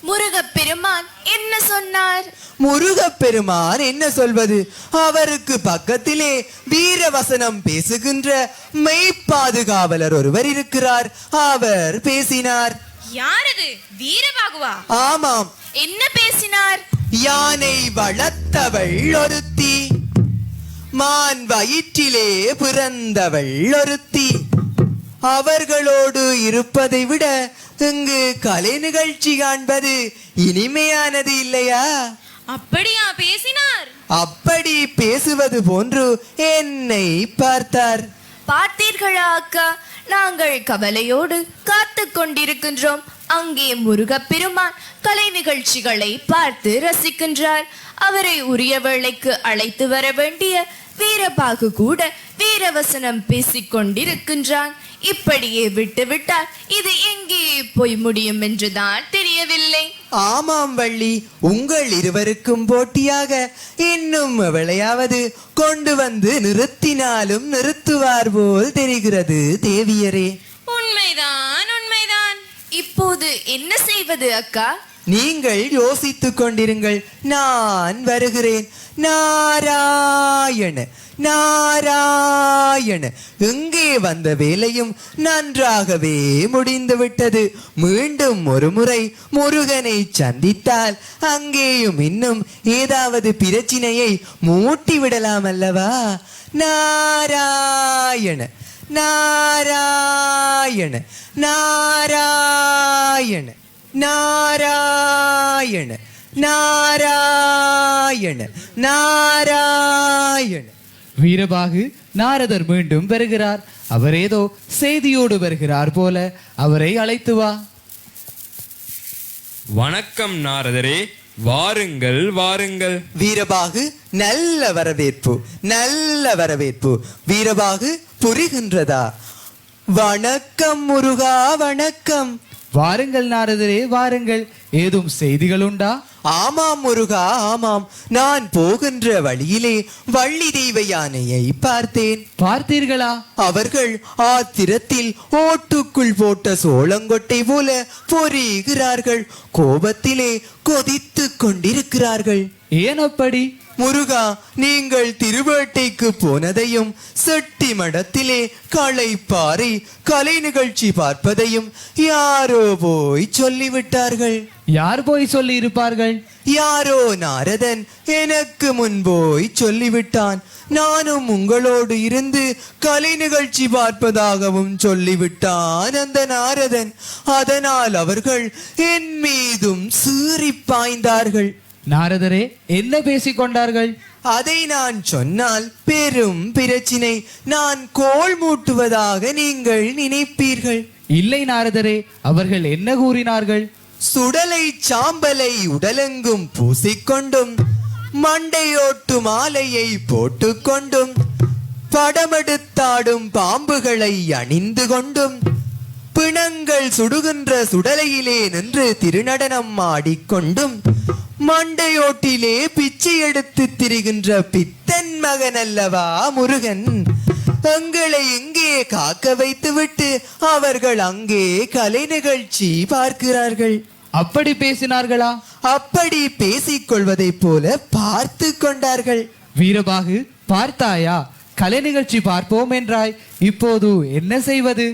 முருகப்பெருமான் என்ன சொன்னார்? முருகப்பெருமான் என்ன சொல்வது? அவருக்கு பக்கத்திலே வீரவசனம் பேசுகின்ற மெய்ப்பாதுகாவலர் ஒருவர் இருக்கிறார். அவர் பேசினார். யாரது? வீரபாகுவா? ஆமாம். என்ன பேசினார்? யானை வளர்த்தவள் ஒருத்தி, மான் வயிற்றிலே பிறந்தவள் ஒருத்தி. அவர்களோடு இருப்பதை விட இங்கு கலை நிகழ்ச்சி காண்பது இனிமையானது இல்லையா? அப்படியா பேசினார்? அப்படி பேசுவது போன்று என்னை பார்த்தார். பார்த்தீர்களா அக்கா? நாங்கள் கவலையோடு காத்து கொண்டிருக்கின்றோம். அங்கே முருகப்பெருமான் கலை நிகழ்ச்சிகளை பார்த்து ரசிக்கின்றார். அவரை உரிய வேளைக்கு அழைத்து வர வேண்டிய வீரபாகு கூட வீரவசனம் பேசிக் கொண்டிருக்கின்றான். இப்படியே விட்டுவிட்டால் இது எங்கே போய் முடியும் என்றுதான் தெரியவில்லை. ஆமாம் வள்ளி, உங்கள் இருவருக்கும் போட்டியாக இன்னும் எவளையாவது கொண்டு வந்து நிறுத்தினாலும் நிறுத்துவார் போல் தெரிகிறது தேவியரே. உண்மைதான், உண்மைதான். இப்போது என்ன செய்வது அக்கா? நீங்கள் யோசித்துக் கொண்டிருங்கள், நான் வருகிறேன். நாராயண நாராயண. எங்கே வந்த வேலையும் நன்றாகவே முடிந்து விட்டது. மீண்டும் ஒரு முறை முருகனை சந்தித்தால் அங்கேயும் இன்னும் ஏதாவது பிரச்சினையை மூட்டி விடலாம் அல்லவா? நாராயண நாராயண நாராயண நாராயண நாராயண நாராயண. வீரபாகு நாரதர் மீண்டும் வருகிறார். அவர் ஏதோ செய்தியோடு வருகிறார் போல. அவரை அழைத்து வா. வணக்கம் நாரதரே, வாருங்கள் வாருங்கள். வீரபாகு, நல்ல வரவேற்பு, நல்ல வரவேற்பு. வீரபாகு, புரிகின்றதா? வணக்கம் முருகா, வணக்கம். வாருங்கள் நாரதரே, வாருங்கள். ஏதும் செய்திகள் உண்டா? ஆமாம் முருகா, ஆமாம். நான் போகின்ற வழியிலே வள்ளி தெய்வ யானையை பார்த்தேன். பார்த்தீர்களா? அவர்கள் ஆத்திரத்தில் ஓட்டுக்குள் போட்ட சோளங்கொட்டை போல பொரிகிறார்கள். கோபத்திலே கொதித்து கொண்டிருக்கிறார்கள். ஏன் அப்படி? முருகா, நீங்கள் திருவேட்டைக்கு போனதையும் செட்டி மடத்திலே களைப்பாறை கலை நிகழ்ச்சி பார்ப்பதையும் யாரோ போய் சொல்லிவிட்டார்கள். யார் போய் சொல்லி இருப்பார்கள்? யாரோ நாரதன் எனக்கு முன் போய் சொல்லிவிட்டான். நானும் உங்களோடு இருந்து கலை நிகழ்ச்சி பார்ப்பதாகவும் சொல்லிவிட்டான் அந்த நாரதன். அதனால் அவர்கள் என் மீதும் சீறி பாய்ந்தார்கள். நாரதரே, என்ன பேசிக் கொண்டார்கள்? அதை நான் சொன்னால் பெரும் பிரச்சினை. நான் கோல் மூட்டுவதாக நீங்கள் நினைப்பீர்கள். இல்லை நாரதரே, அவர்கள் என்ன கூறினார்கள்? சுடலை சாம்பலை உடலெங்கும் பூசிக்கொண்டும் மண்டையோட்டு மாலையை போட்டுக்கொண்டும் படமெடுத்தாடும் பாம்புகளை அணிந்து கொண்டும் பிணங்கள் சுடுகின்ற சுடலையிலே நின்று திருநடனம் ஆடிக்கொண்டும் மண்டையோட்டிலே பிச்சை எடுத்து திரிகின்ற பித்தன் மகன் அல்லவா முருகன். எங்களை இங்கே காக்க வைத்துவிட்டு அவர்கள் அங்கே கலை நிகழ்ச்சி பார்க்கிறார்கள். அப்படி பேசினார்களா? அப்படி பேசிக் கொள்வதைப் போல பார்த்து கொண்டார்கள். வீரபாகு, பார்த்தாயா? கலை நிகழ்ச்சி பார்ப்போம் என்றாய், இப்போது என்ன செய்வது?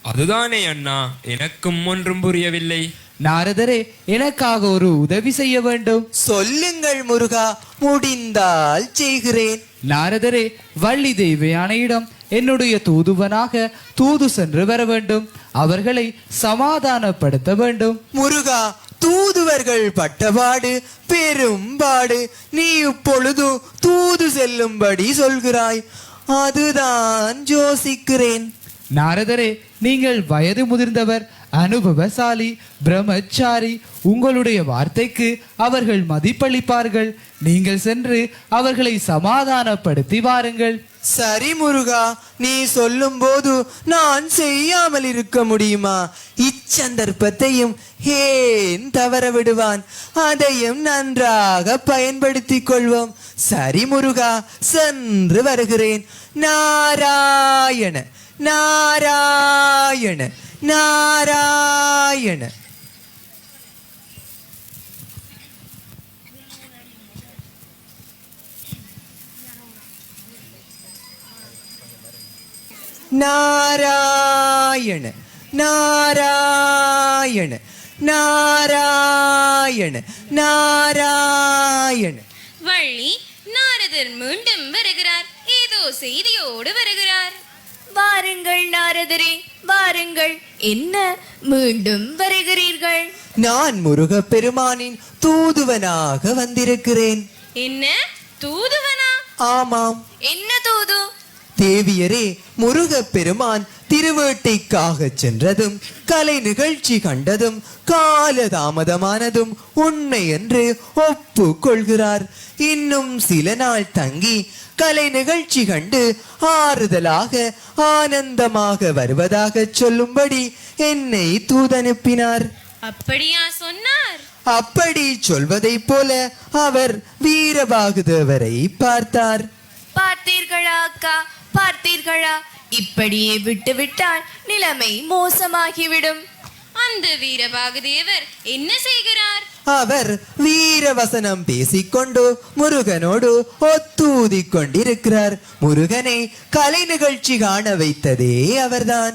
அதுதானே அண்ணா, எனக்கும் ஒன்றும் புரியவில்லை. நாரதரே, எனக்காக ஒரு உதவி செய்ய வேண்டும். சொல்லுங்கள் முருகா, முடிந்தால் செய்கிறேன். நாரதரே, வள்ளி தெய்வயானையிடம் என்னுடைய தூதுவனாக தூது சென்று வர வேண்டும். அவர்களை சமாதானப்படுத்த வேண்டும். முருகா, தூதுவர்கள் பட்டபாடு பெரும்பாடு. நீ இப்பொழுது தூது செல்லும்படி சொல்கிறாய், அதுதான் யோசிக்கிறேன். நாரதரே, நீங்கள் வயது முதிர்ந்தவர், அனுபவசாலி, பிரம்மச்சாரி. உங்களுடைய வார்த்தைக்கு அவர்கள் மதிப்பளிப்பார்கள். நீங்கள் சென்று அவர்களை சமாதானப்படுத்தி வாருங்கள். சரி முருகா, நீ சொல்லும் போது நான் செய்யாமல் இருக்க முடியுமா? இச்சந்தர்ப்பத்தையும் ஏன் தவற விடுவான்? அதையும் நன்றாக பயன்படுத்திக் கொள்வோம். சரி முருகா, சென்று வருகிறேன். நாராயண நாராயண நாராயண. நாராயண நாராயண நாராயண நாராயண. வள்ளி, நாரதர் மீண்டும் வருகிறார். ஏதோ செய்தியோடு வருகிறார். வாருங்கள் நாரதரே, வாருங்கள். என்ன மீண்டும் வருகிறீர்கள்? நான் முருகப் பெருமானின் தூதுவனாக வந்திருக்கிறேன். என்ன தூதுவனா? ஆமாம். என்ன தூது? தேவியரே, முருகப் பெருமான் திருவேட்டைக்காக சென்றதும் கலை நிகழ்ச்சி கண்டதும் காலதாமதமானதும் உண்மை என்று ஒப்புக்கொள்கிறார். இன்னும் சில நாள் தங்கி கலை நிகழ்ச்சி கண்டு ஆறுதலாக ஆனந்தமாக வருவதாக சொல்லும்படி என்னை தூதனுப்பினார். அப்படியா சொன்னார்? அப்படி சொல்வதைப் போல அவர் வீரபாகுதேவரை பார்த்தார். பார்த்தீர்களா அக்கா, பார்த்தீர்களா? இப்படியே விட்டுவிட்டால் நிலைமை மோசமாகிவிடும். அந்த வீரபாகுதேவர் என்ன செய்கிறார்? அவர் வீரவசனம் பேசிக்கொண்டு முருகனோடு ஒத்தூதிக் கொண்டிருக்கிறார். முருகனை கலை நிகழ்ச்சி காண வைத்ததே அவர்தான்.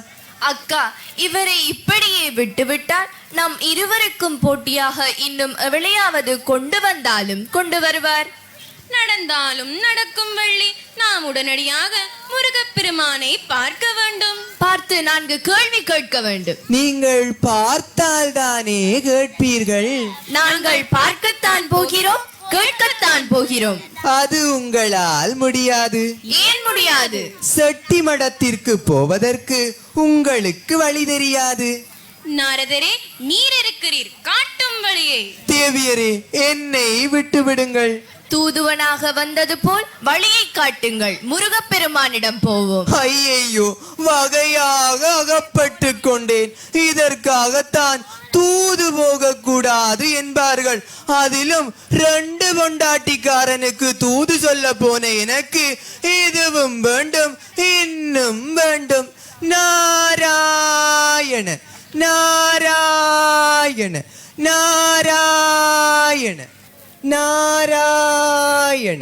அக்கா, இவரை இப்படியே விட்டுவிட்டால் நம் இருவருக்கும் போட்டியாக இன்னும் எவளையாவது கொண்டு வந்தாலும் கொண்டு வருவார். நடந்தாலும் நடக்கும் வள்ளி, நாம் உடனடியாக முருகப்பெருமானை பார்க்க வேண்டும். பார்த்து 4 கேள்வி கேட்க வேண்டும். நீங்கள் பார்த்தால் தானே கேட்பீர்கள். நாங்கள் பார்க்கத்தான் போகிறோம், கேட்கத்தான் போகிறோம். அது உங்களால் முடியாது. ஏன் முடியாது? செட்டி மடத்திற்கு போவதற்கு உங்களுக்கு வழி தெரியாது. நாரதரே, நீர் இருக்கிறீர், காட்டும் வழியை. தேவியரே, என்னை விட்டு விடுங்கள். தூதுவனாக வந்தது போல் வழியை காட்டுங்கள், முருகப்பெருமானிடம் போவோம். ஐயையோ, வகையாக அகப்பட்டு கொண்டேன். இதற்காகத்தான் தூது போக கூடாது என்பார்கள். அதிலும் 2 பொண்டாட்டிக்காரனுக்கு தூது சொல்ல போன எனக்கு இதுவும் வேண்டும், இன்னும் வேண்டும். நாராயண நாராயண நாராயண நாராயண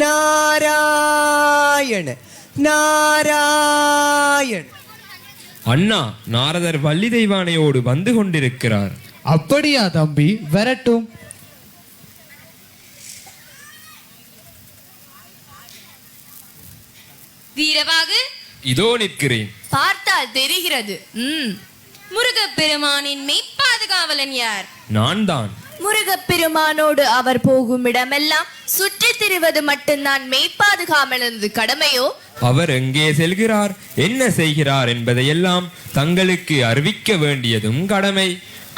நாராயண நாராயண. அண்ணா, நாரதர் வள்ளி தெய்வானையோடு வந்து கொண்டிருக்கிறார். அப்படியா தம்பி? வரட்டும். வீரபாகு, இதோ நிற்கிறேன். பார்த்தால் தெரிகிறது. முருகப்பெருமானின் மெய்ப்பாதுகாவலன் யார்? நான் தான். முருகப்பெருமானோடு அவர் போகும் இடமெல்லாம் சுற்றி திரிவது மட்டும்தான் மெய்ப்பாதுகாவலனது கடமையோ? அவர் எங்கே செல்கிறார், என்ன செய்கிறார் என்பதையெல்லாம் தங்களுக்கு அறிவிக்க வேண்டியதும் கடமை.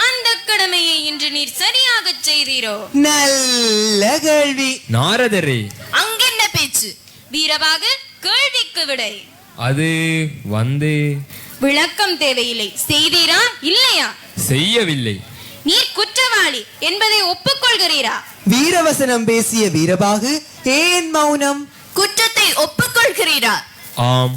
அந்த கடமையை இன்று நீர் சரியாக செய்தீரோ? நல்ல கேள்வி. நாரதரே, அங்கென்ன பேச்சு? வீரபாகு, கேள்விக்கு விடை. அது விளக்கம் தேவையில்லை. செய்தீரா இல்லையா? செய்யவில்லை. நீர் குற்றவாளி என்பதை ஒப்புக்கொள்கிறீரா? வீரவசனம் பேசிய வீரபாகு ஏன் மௌனம்? குற்றத்தை ஒப்புக்கொள்கிறீரா? ஆம்.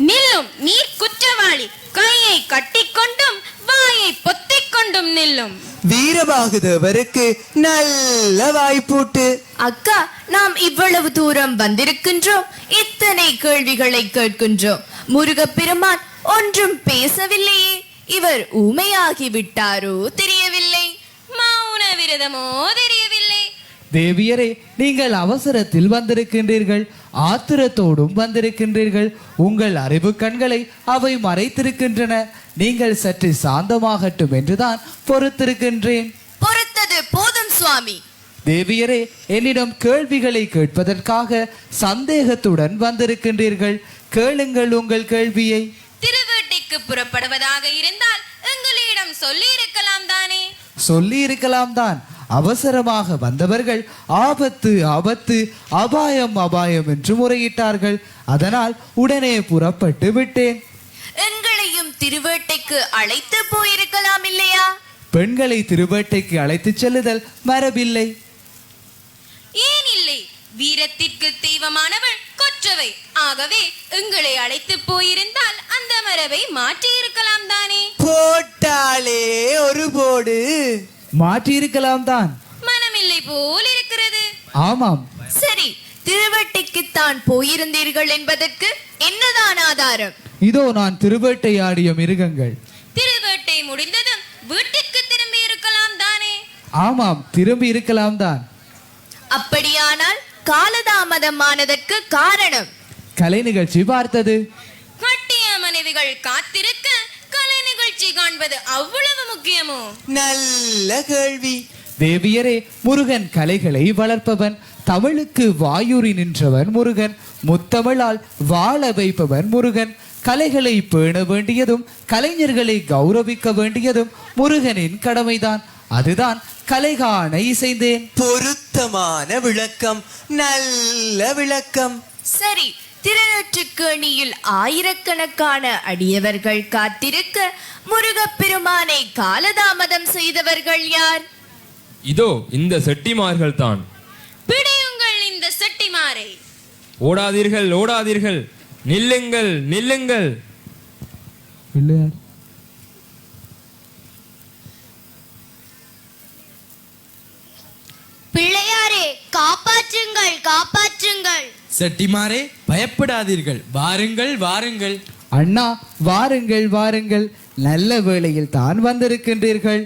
நில்லும், நீர் குற்றவாளி. கையை கட்டிக்கொண்டும் வாயை பொத்திக் கொண்டும் நில்லும். வீரபாகு தேவருக்கு நல்ல வாய்ப்பூட்டு. அக்கா, நாம் இவ்வளவு தூரம் வந்திருக்கின்றோம், இத்தனை கேள்விகளை கேட்கின்றோம். முருகப்பெருமான் ஒன்றும் பேசவில்லையே. இவர் ஊமையாகி விட்டாரோ தெரியவில்லை. மௌன விரதமோ தெரியவில்லை. தேவியரே, நீங்கள் அவசரத்தில் வந்திருக்கின்றீர்கள், ஆத்திரத்தோடும் வந்திருக்கின்றீர்கள். உங்கள் அறிவு கண்களை அவை மறைத்திருக்கின்றன. நீங்கள் சற்று சாந்தமாகட்டும் என்றுதான் பொறுத்திருக்கின்றேன். பொறுத்தது போதும் சுவாமி. தேவியரே, என்னிடம் கேள்விகளை கேட்பதற்காக சந்தேகத்துடன் வந்திருக்கின்றீர்கள். கேளுங்கள் உங்கள் கேள்வியை. திருவேட்டைக்கு புறப்படுவதாக இருந்தால் எங்களிடம் சொல்லி இருக்கலாம் தானே? சொல்லி இருக்கலாம் தான். அவசரமாக வந்தவர்கள் ஆபத்து ஆபத்து, அபாயம் அபாயம் என்று முறையிட்டார்கள். அதனால் உடனே புறப்பட்டு விட்டேன். எங்களையும் திருவேட்டைக்கு அழைத்து போயிருக்கலாம் இல்லையா? பெண்களை திருவேட்டைக்கு அழைத்துச் செல்லுதல் மரபில்லை. ஏன் இல்லை? வீரத்திற்கு தெய்வமானவள் கொற்றவை. ஆகவே எங்களை அழைத்து போயிருந்தால் அந்த மரபை மாற்றி இருக்கலாம் தானே? போட்டாலே ஒரு போடு. மாற்றியிருக்கலாம் தான். மனமில்லை போல் இருக்கிறது. ஆமாம். சரி, திருவேட்டைக்கு தான் போயிருந்தீர்கள் என்பதற்கு என்னதான் ஆதாரம்? இதோ நான் திருவேட்டையாடிய மிருகங்கள். திருவேட்டை முடிந்ததும் வீட்டிற்கு திரும்பி இருக்கலாம் தானே? ஆமாம், திரும்பி இருக்கலாம் தான். அப்படியானால் காலதாமதமானதற்கு காரணம்? கலை நிகழ்ச்சி பார்த்தது. கட்டிய மனைவிகள் காத்திருக்க கலை நிகழ்ச்சி காண்பது அவ்வளவு முக்கியமோ? நல்ல கேள்வி. தேவியரே, முருகன் கலைகளை வளர்ப்பவன். தமிழுக்கு வாயூறி நின்றவன் முருகன். முத்தமிழால் வாழ வைப்பவன் முருகன். கலைகளை பேண வேண்டியதும் கலைஞர்களை கௌரவிக்க வேண்டியதும் முருகனின் கடமைதான். அதுதான் கலை காண இசைந்தேன். பொருத்தமான விளக்கம், நல்ல விளக்கம். சரி, திருநெற்றுக்கேணியில் ஆயிரக்கணக்கான அடியவர்கள் காத்திருக்க முருகப்பெருமானை காலதாமதம் செய்தவர்கள் யார்? இதோ இந்த செட்டிமார்கள் தான். பிடியுங்கள் இந்த செட்டிமாரை. ஓடாதீர்கள், ஓடாதீர்கள், நில்லுங்கள், நில்லுங்கள். பிள்ளையார், பிள்ளையாரே, காப்பாற்றுங்கள், காப்பாற்றுங்கள். செட்டிமாரே, பயப்படாதீர்கள், வாருங்கள் வாருங்கள். அண்ணா, வாருங்கள் வாருங்கள், நல்ல வேளையில் தான் வந்திருக்கின்றீர்கள்.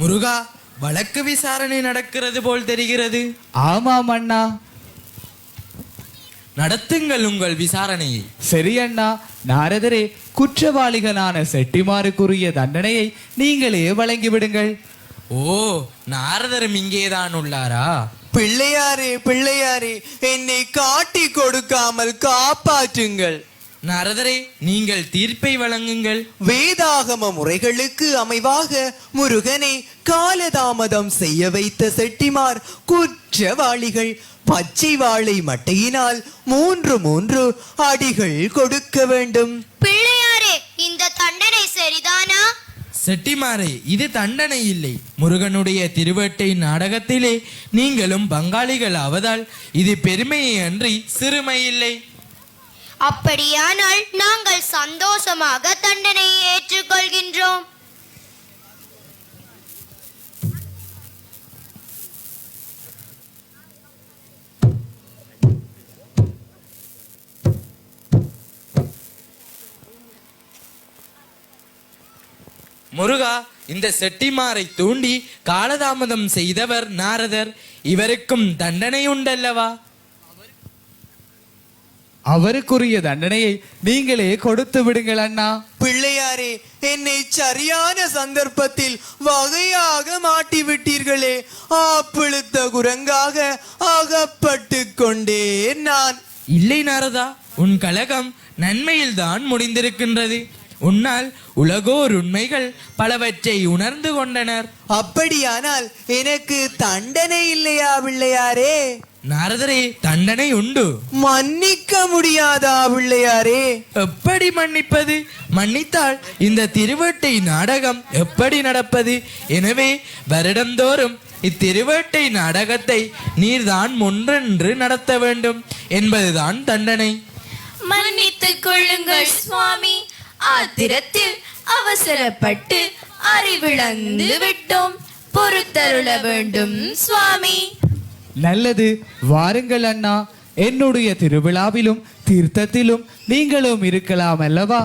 முருகா, வழக்கு விசாரணை நடக்கிறது போல் தெரிகிறது. ஆமாம் அண்ணா. நடத்துங்கள் உங்கள் விசாரணையை. சரி அண்ணா. நாரதரே, குற்றவாளிகளான செட்டிமாருக்குரிய தண்டனையை நீங்களே வழங்கிவிடுங்கள். ஓ, நாரதரும் இங்கேதான் உள்ளாரா? பிள்ளையாரே, பிள்ளையாரே, என்னை காட்டி கொடுக்காமல் காப்பாற்றுங்கள். நாரதரே, நீங்கள் தீர்ப்பை வழங்குங்கள். வேதாகம முறைகளுக்கு அமைவாக முருகனை காலதாமதம் செய்ய வைத்த செட்டிமார் குற்றவாளிகள். பச்சை வாழை மட்டையினால் 3 அடிகள் கொடுக்க வேண்டும். பிள்ளையாரே, இந்த தண்டனை சரிதானா? செட்டிமாரே, இது தண்டனை இல்லை. முருகனுடைய திருவேட்டை நாடகத்திலே நீங்களும் பங்காளிகள் ஆவதால் இது பெருமையை அன்றி சிறுமை இல்லை. அப்படியானால் நாங்கள் சந்தோஷமாக தண்டனையை ஏற்றுக்கொள்கின்றோம். முருகா, இந்த செட்டிமாரை தூண்டி காலதாமதம் செய்தவர் நாரதர். இவருக்கும் தண்டனை உண்டல்லவா? அவருக்குரிய தண்டனையை நீங்களே கொடுத்து விடுங்கள் அண்ணா. பிள்ளையாரே, என்னை சரியான சந்தர்ப்பத்தில் வகையாக மாட்டி விட்டீர்களே. ஆப்பிழுத்த குரங்காக அகப்பட்டு கொண்டே நான். இல்லை நாரதா, உன் கலகம் நன்மையில்தான் முடிந்திருக்கின்றது. உன்னால் உலகோர் உண்மைகள் பலவற்றை உணர்ந்து கொண்டனர். அப்படியானால் எனக்கு தண்டனை இல்லையா பிள்ளையாரே? நாரதரே, தண்டனை உண்டு. மன்னிக்க முடியாதா பிள்ளையாரே? எப்படி மன்னிப்பது? மன்னித்தால் இந்த திருவேட்டை நாடகம் எப்படி நடப்பது? எனவே வருடந்தோறும் இத்திருவேட்டை நாடகத்தை நீர்தான் முன்றென்று நடத்த வேண்டும் என்பதுதான் தண்டனை. மன்னித்துக் கொள்ளுங்கள் சுவாமி, ஆத்திரத்தில் அவசரப்பட்டு அறிவிழந்து விட்டோம், பொறுத்தருள வேண்டும் சுவாமி. நல்லது, வாருங்கள் அண்ணா, என்னுடைய திருவிழாவிலும் தீர்த்தத்திலும் நீங்களும் இருக்கலாம் அல்லவா?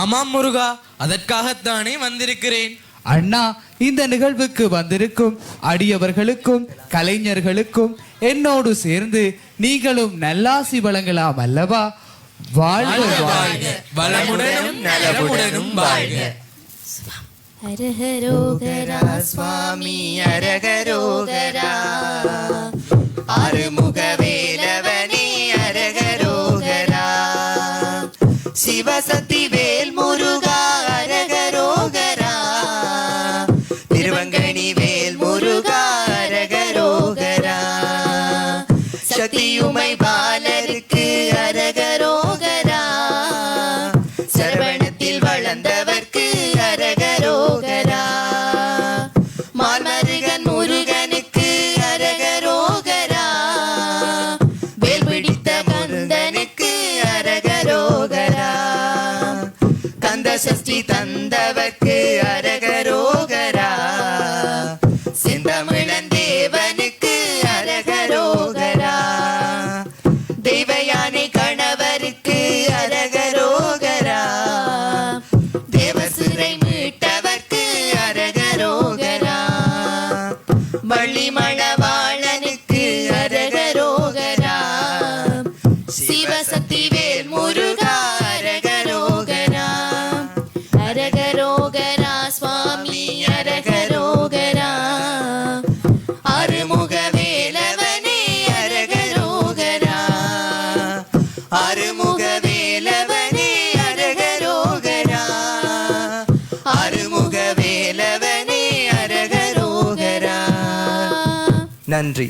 ஆமாம் முருகா, அதற்காகத்தானே வந்திருக்கிறேன். அண்ணா, இந்த நிகழ்வுக்கு வந்திருக்கும் அடியவர்களுக்கும் கலைஞர்களுக்கும் என்னோடு சேர்ந்து நீங்களும் நல்லாசி வழங்கலாம் அல்லவா? வாழ்க வாழ்க, வளமுடனும் நலமுடனும் வாழ்க. அரகரோகரா சுவாமி அரகரோகரா, அருமுக வேலவனே அரகரோகரா, சிவசக்தி வேல் முருகா அரகரோகரா, திருவங்கணி வேல் முருகா அரகரோகரா, சக்தியுமை பாலருக்கு அரகரோகரா, சரவணத்தில் வளர்ந்தவர்க்கு அரகரோகரா, மால்மருகன் முருகனுக்கு அரகரோகரா, வேல் பிடித்த கந்தனுக்கு அரகரோகரா, கந்த சஷ்டி தந்தவர்க்கு அரகரோகரா, செந்தமிழன் தேவனுக்கு அரகரோகரா, தெய்வயானை கணவருக்கு அரகரோகரா, தேவசுரை மீட்டவர்க்கு அரகரோகரா, வள்ளி மணவாளனுக்கு அரகரோகரா, சிவசக்தி வேல் முருகா அரகரோகரா, அரகரோகரா சுவாமி அரகரோகரா, அருமுக வேலவனே அரகரோகரா, அருமுக வேலவனே அரகரோகரா, அருமுக வேலவனே அரகரோகரா. நன்றி.